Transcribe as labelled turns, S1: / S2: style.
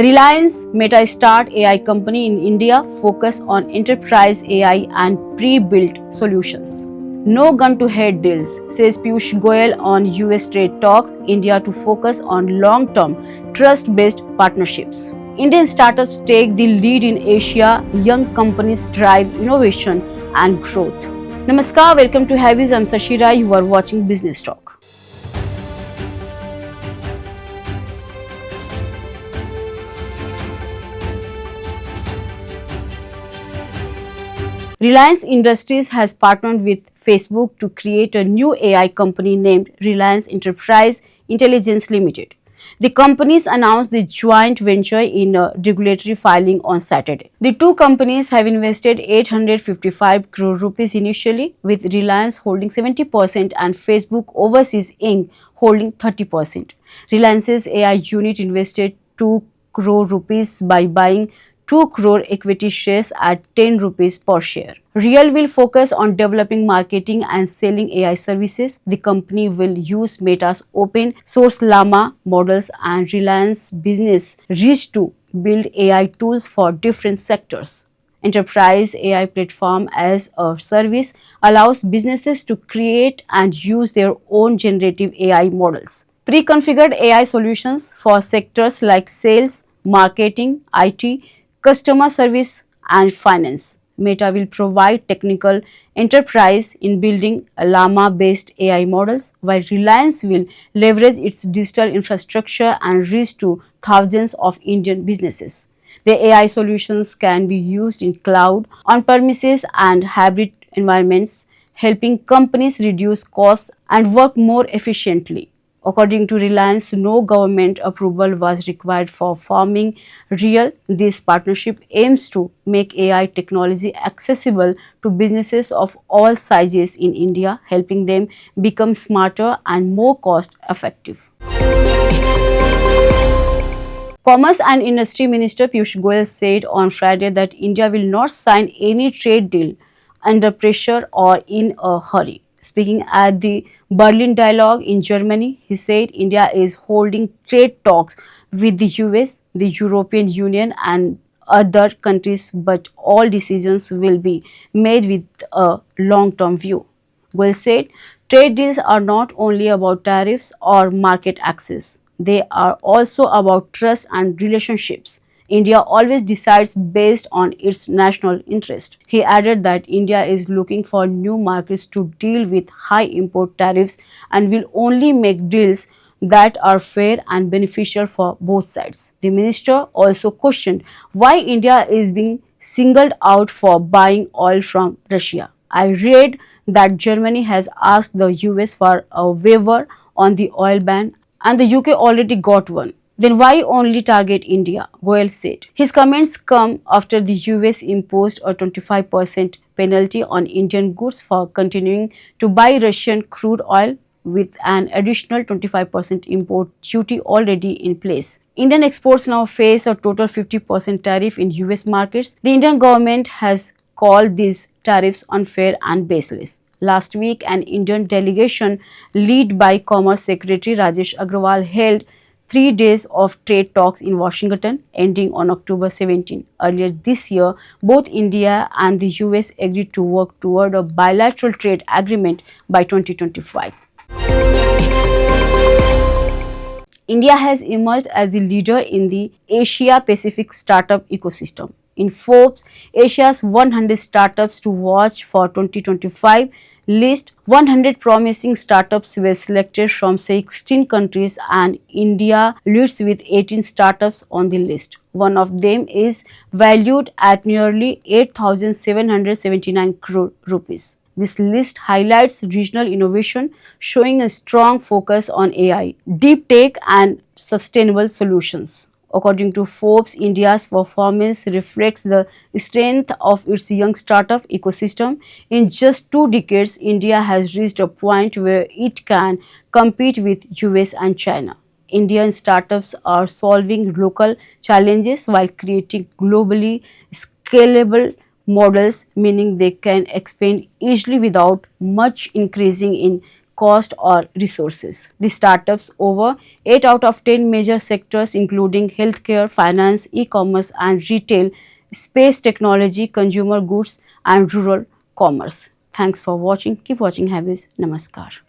S1: Reliance Meta start AI company in India focus on enterprise AI and pre-built solutions. No gun-to-head deals, says Piyush Goyal on US trade talks, India to focus on long-term, trust-based partnerships. Indian startups take the lead in Asia, young companies drive innovation and growth. Namaskar, welcome to HyBiz. I'm Sashira, you are watching Business Talk. Reliance Industries has partnered with Facebook to create a new AI company named Reliance Enterprise Intelligence Ltd. The companies announced the joint venture in a regulatory filing on Saturday. The two companies have invested 855 crore rupees initially, with Reliance holding 70% and Facebook Overseas Inc. holding 30%. Reliance's AI unit invested 2 crore rupees by buying 2 crore equity shares at 10 rupees per share. Real will focus on developing marketing and selling AI services. The company will use Meta's open source llama models and Reliance Business Reach to build AI tools for different sectors. Enterprise AI platform as a service allows businesses to create and use their own generative AI models. Pre-configured AI solutions for sectors like sales, marketing, IT, customer service and finance. Meta will provide technical enterprise in building llama-based AI models, while Reliance will leverage its digital infrastructure and reach to thousands of Indian businesses. The AI solutions can be used in cloud, on-premises and hybrid environments, helping companies reduce costs and work more efficiently. According to Reliance, no government approval was required for forming Real. This partnership aims to make AI technology accessible to businesses of all sizes in India, helping them become smarter and more cost-effective. Commerce and Industry Minister Piyush Goyal said on Friday that India will not sign any trade deal under pressure or in a hurry. Speaking at the Berlin Dialogue in Germany, he said India is holding trade talks with the US, the European Union and other countries, but all decisions will be made with a long-term view. Goyal said trade deals are not only about tariffs or market access, they are also about trust and relationships. India always decides based on its national interest. He added that India is looking for new markets to deal with high import tariffs and will only make deals that are fair and beneficial for both sides. The minister also questioned why India is being singled out for buying oil from Russia. I read that Germany has asked the US for a waiver on the oil ban and the UK already got one. Then why only target India? Goyal said. His comments come after the US imposed a 25% penalty on Indian goods for continuing to buy Russian crude oil, with an additional 25% import duty already in place. Indian exports now face a total 50% tariff in US markets. The Indian government has called these tariffs unfair and baseless. Last week, an Indian delegation led by Commerce Secretary Rajesh Agrawal held 3 days of trade talks in Washington, ending on October 17. Earlier this year, both India and the US agreed to work toward a bilateral trade agreement by 2025. India has emerged as the leader in the Asia-Pacific startup ecosystem. In Forbes Asia's 100 startups to watch for 2025 list, 100 promising startups were selected from 16 countries and India leads with 18 startups on the list. One of them is valued at nearly 8,779 crore rupees. This list highlights regional innovation, showing a strong focus on AI, deep tech and sustainable solutions. According to Forbes, India's performance reflects the strength of its young startup ecosystem. In just 2 decades, India has reached a point where it can compete with US and China. Indian startups are solving local challenges while creating globally scalable models, meaning they can expand easily without much increasing in cost or resources. The startups over 8 out of 10 major sectors including healthcare, finance, e-commerce and retail, space technology, consumer goods and rural commerce. Thanks for watching. Keep watching HyBiz. Namaskar.